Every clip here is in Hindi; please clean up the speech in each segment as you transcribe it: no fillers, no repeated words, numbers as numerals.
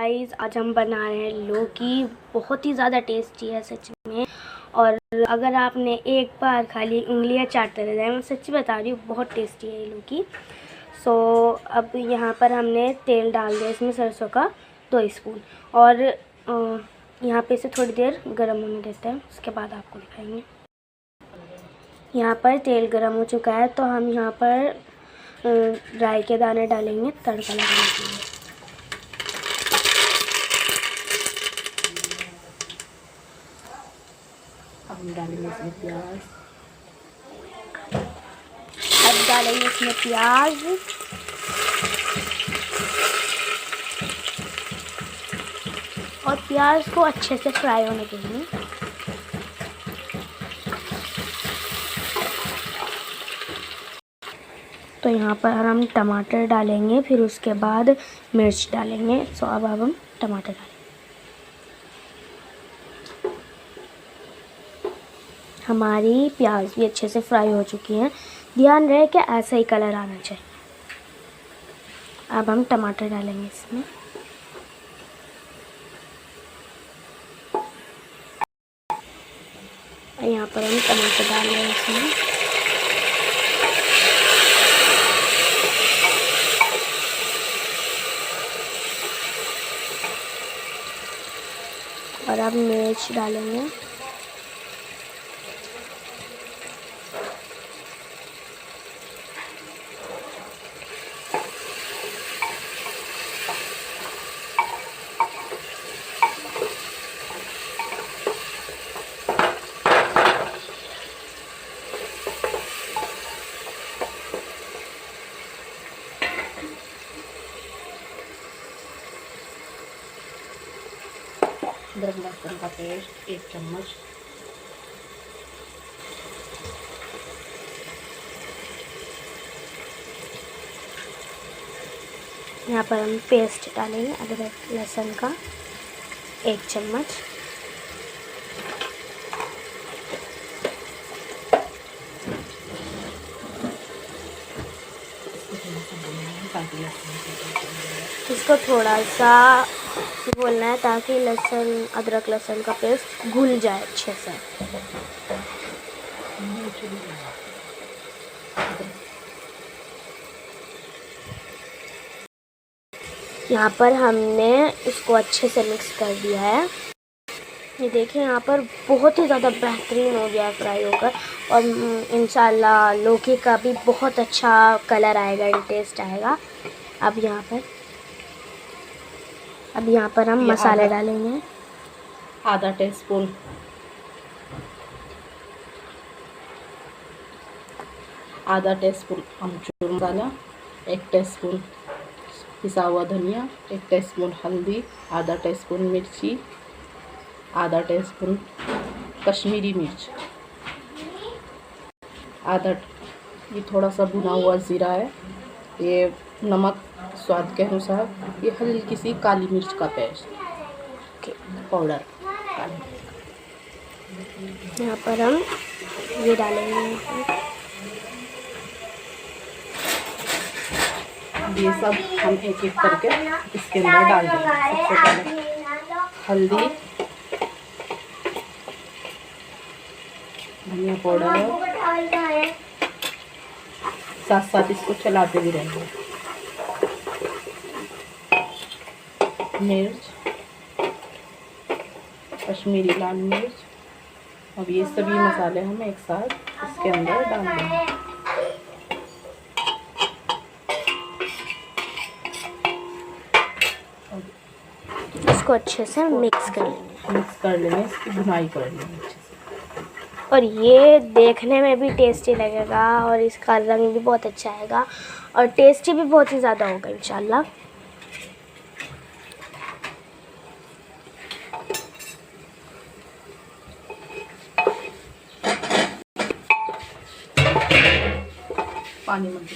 गाइस आज हम बना रहे हैं लौकी। बहुत ही ज़्यादा टेस्टी है सच में। और अगर आपने एक बार खाली उंगलियां चाटते रह जाए, मैं सच्ची बता रही हूँ, बहुत टेस्टी है ये लौकी। सो अब यहाँ पर हमने तेल डाल दिया इसमें सरसों का 2 स्पून। और यहाँ पे इसे थोड़ी देर गर्म होने देते हैं, उसके बाद आपको दिखाएंगे। यहाँ पर तेल गर्म हो चुका है तो हम यहाँ पर राई के दाने डालेंगे तड़का लगाने के लिए। अब डालेंगे इसमें प्याज। अब डालेंगे इसमें प्याज और प्याज को अच्छे से फ्राई होने के लिए। तो यहाँ पर हम टमाटर डालेंगे, फिर उसके बाद मिर्च डालेंगे। सो अब हम टमाटर डालेंगे। हमारी प्याज भी अच्छे से फ्राई हो चुकी है। ध्यान रहे कि ऐसा ही कलर आना चाहिए। अब हम टमाटर डालेंगे इसमें। यहाँ पर हम टमाटर डाल रहे हैं इसमें। और अब मिर्च डालेंगे। अदरक लहसुन का पेस्ट 1 चम्मच। यहाँ पर हम पेस्ट डालेंगे अदरक लहसुन का 1 चम्मच। इसको थोड़ा सा भूनना है ताकि अदरक लहसुन का पेस्ट घुल जाए अच्छे से। यहाँ पर हमने इसको अच्छे से मिक्स कर दिया है। ये देखिए यहाँ पर बहुत ही ज़्यादा बेहतरीन हो गया फ्राई होकर। और इंशाल्लाह लौकी का भी बहुत अच्छा कलर आएगा एंड टेस्ट आएगा। अब यहाँ पर हम मसाले डालेंगे। आधा टीस्पून अमचूर मसाला, 1 टीस्पून पिसा हुआ धनिया, 1 टीस्पून हल्दी, आधा टीस्पून मिर्ची, आधा टीस्पून कश्मीरी मिर्च, ये थोड़ा सा भुना हुआ ज़ीरा है, ये नमक स्वाद के अनुसार, ये हल्की सी काली मिर्च का पेस्ट पाउडर। यहाँ पर हम ये डालेंगे। ये सब हम एक एक करके इसके अंदर डाल देंगे। सबसे पहले हल्दी, धनिया पाउडर, साथ साथ इसको चलाते भी रहेंगे। मिर्च, कश्मीरी लाल मिर्च। अब ये सभी मसाले हम एक साथ इसके अंदर डाल देंगे। इसको अच्छे से मिक्स कर लेंगे। इसकी भुनाई कर लेंगे अच्छे से। और ये देखने में भी टेस्टी लगेगा और इसका रंग भी बहुत अच्छा आएगा और टेस्टी भी बहुत ही ज़्यादा होगा इंशाल्लाह। पानी मत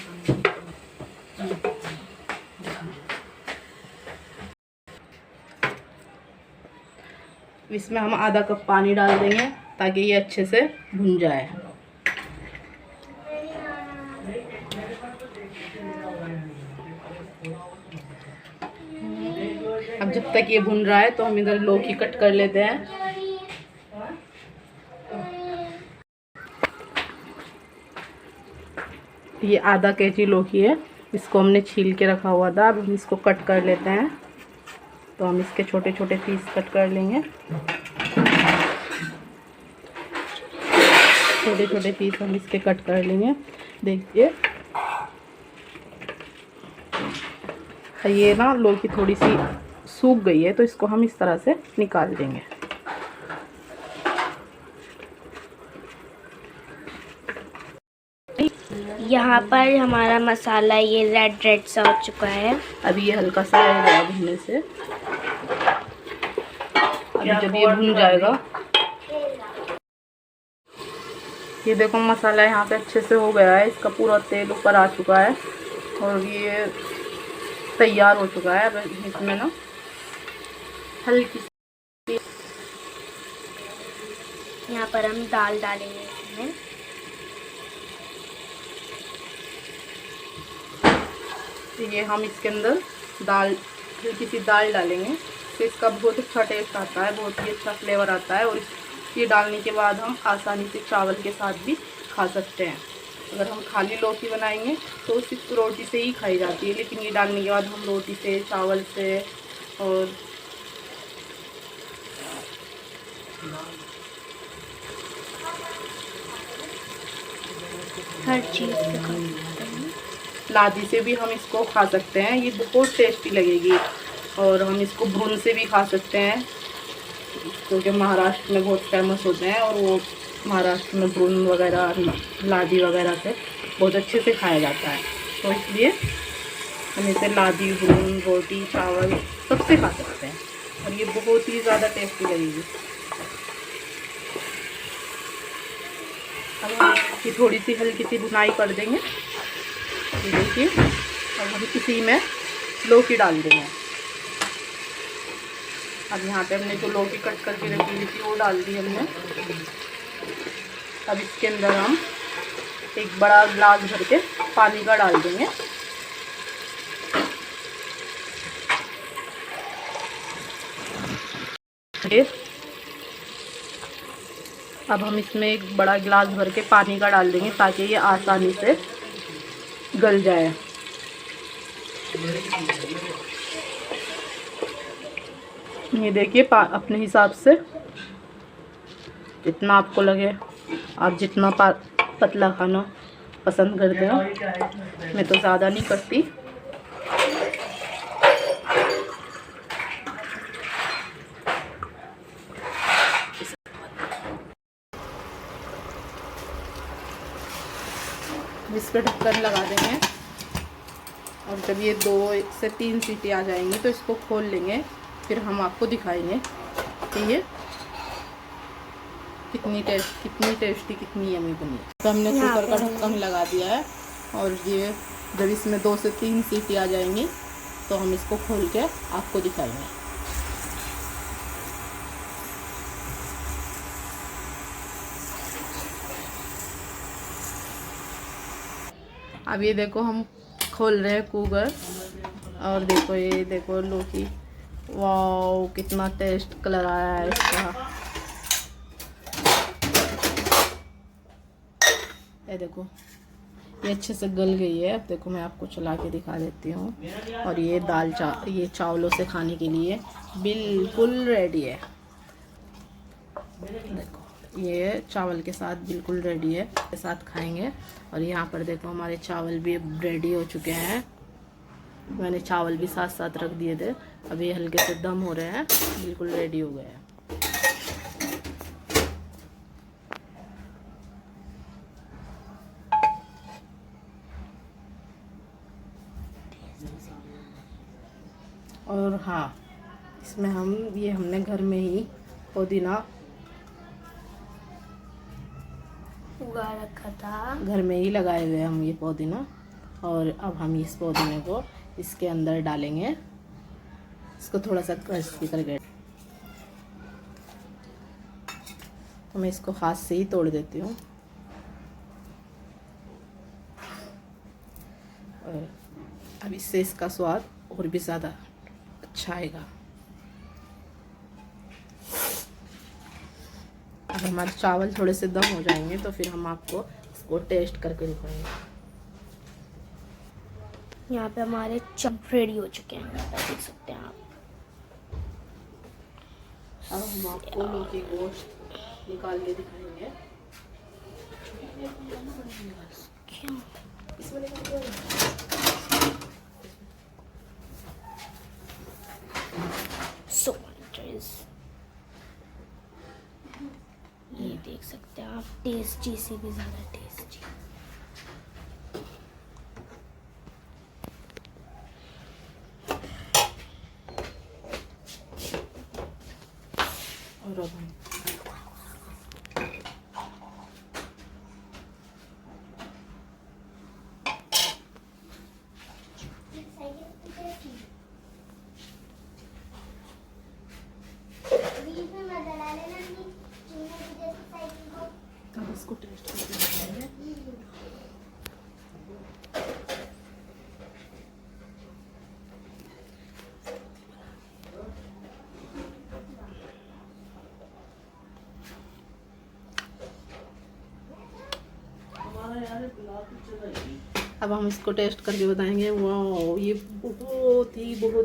इसमें हम आधा कप पानी डाल देंगे ताकि ये अच्छे से भुन जाए। अब अब जब तक ये भुन रहा है तो हम इधर लौकी कट कर लेते हैं। ये आधा केजी लौकी है, इसको हमने छील के रखा हुआ था। अब हम इसको कट कर लेते हैं। तो हम इसके छोटे छोटे पीस कट कर लेंगे। छोटे छोटे पीस हम इसके कट कर लेंगे। देखिए ये ना लौकी थोड़ी सी सूख गई है, तो इसको हम इस तरह से निकाल देंगे। यहाँ पर हमारा मसाला ये रेड सा हो चुका है। अभी ये हल्का सा रह गया भुनने से। अभी जब ये भुन जाएगा, ये देखो मसाला यहाँ पे अच्छे से हो गया है, इसका पूरा तेल ऊपर आ चुका है और ये तैयार हो चुका है। अब इसमें ना हल्की सी यहाँ पर हम दाल डालेंगे इसमें। ये हम इसके अंदर दाल, हल्की सी दाल डालेंगे तो इसका बहुत अच्छा टेस्ट आता है, बहुत ही अच्छा फ्लेवर आता है। और ये डालने के बाद हम आसानी से चावल के साथ भी खा सकते हैं। अगर हम खाली लौकी बनाएंगे तो सिर्फ रोटी से ही खाई जाती है, लेकिन ये डालने के बाद हम रोटी से, चावल से और हर चीज़ से खा सकते हैं। लादी से भी हम इसको खा सकते हैं, ये बहुत टेस्टी लगेगी। और हम इसको भून से भी खा सकते हैं, क्योंकि महाराष्ट्र में बहुत फेमस होते हैं और वो महाराष्ट्र में भून वगैरह, लादी वगैरह से बहुत अच्छे से खाया जाता है। तो इसलिए हम इसे लादी, भून, रोटी, चावल सबसे खा सकते हैं और ये बहुत ही ज़्यादा टेस्टी लगेगी। अब हम इसकी थोड़ी सी हल्की सी भुनाई कर देंगे। ये देखिए, अब हम इसी में लौकी डाल देंगे। अब यहाँ पे हमने जो लौकी कट करके रखी हुई थी वो डाल दी हमने। अब इसके अंदर हम एक बड़ा गिलास भर के पानी का डाल देंगे। अब हम इसमें एक बड़ा गिलास भर के पानी का डाल देंगे ताकि ये आसानी से गल जाए। ये देखिए, अपने हिसाब से जितना आपको लगे, आप जितना पतला खाना पसंद करते हो। मैं तो ज़्यादा नहीं करती। इस पर ढक्कन लगा देंगे और जब ये 2 से 3 सीटी आ जाएंगी तो इसको खोल लेंगे। फिर हम आपको दिखाएंगे कि ये कितनी टेस्टी, कितनी यम्मी बनी है। तो हमने कुकर का ढक्कन लगा दिया है और ये जब इसमें 2 से 3 सीटी आ जाएंगी तो हम इसको खोल के आपको दिखाएंगे। अब ये देखो, हम खोल रहे हैं कुकर और देखो, ये देखो लौकी, वाओ कितना टेस्ट कलर आया है इसका। ये देखो, ये अच्छे से गल गई है। अब देखो, मैं आपको चला के दिखा देती हूँ। और ये ये चावलों से खाने के लिए बिल्कुल रेडी है। देखो, ये चावल के साथ बिल्कुल रेडी है, के साथ खाएंगे। और यहाँ पर देखो, हमारे चावल भी रेडी हो चुके हैं। मैंने चावल भी साथ साथ रख दिए थे। अभी ये हल्के से दम हो रहे हैं, बिल्कुल रेडी हो गए हैं। और हाँ, इसमें हमने घर में ही पुदीना उगा रखा था, घर में ही लगाए हुए हम ये पुदीना। और अब हम इस पुदीने को इसके अंदर डालेंगे। इसको थोड़ा सा क्रश करके, तो मैं इसको हाथ से ही तोड़ देती हूँ। और अब इससे इसका स्वाद और भी ज़्यादा अच्छा आएगा। अब हमारे चावल थोड़े से दम हो जाएंगे तो फिर हम आपको इसको टेस्ट करके दिखाएंगे। यहाँ पे हमारे चावल रेडी हो चुके हैं, यहाँ पे देख सकते हैं आप। अब हम आपको लौकी गोश्त निकाल के दिखाएंगे। सो ये देख सकते हैं आप, टेस्टी से भी ज़्यादा टेस्टी। और अब हम इसको टेस्ट करके दिखाएंगे। अब हम इसको टेस्ट करके बताएंगे। वाह, ये बहुत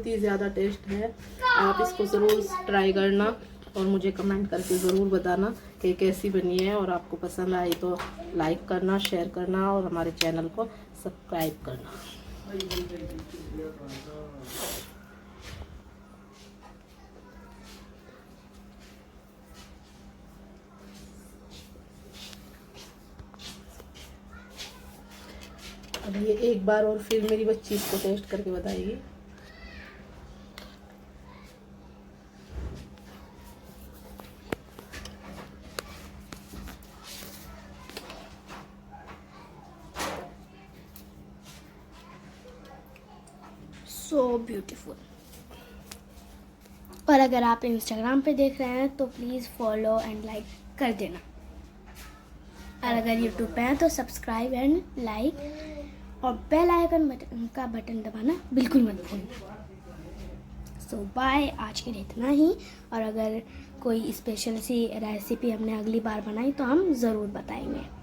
ही ज़्यादा टेस्ट है। आप इसको ज़रूर ट्राई करना और मुझे कमेंट करके ज़रूर बताना कि कैसी बनी है। और आपको पसंद आई तो लाइक करना, शेयर करना और हमारे चैनल को सब्सक्राइब करना। अब ये एक बार और फिर मेरी बच्ची इसको टेस्ट करके बताएगी। So beautiful. और अगर आप इंस्टाग्राम पे देख रहे हैं तो प्लीज़ फॉलो एंड लाइक कर देना। और अगर यूट्यूब पे हैं तो सब्सक्राइब एंड लाइक और बेल आइकन का बटन दबाना बिल्कुल मत भूलना। सो बाय, आज के लिए इतना ही। और अगर कोई स्पेशल सी रेसिपी हमने अगली बार बनाई तो हम ज़रूर बताएंगे।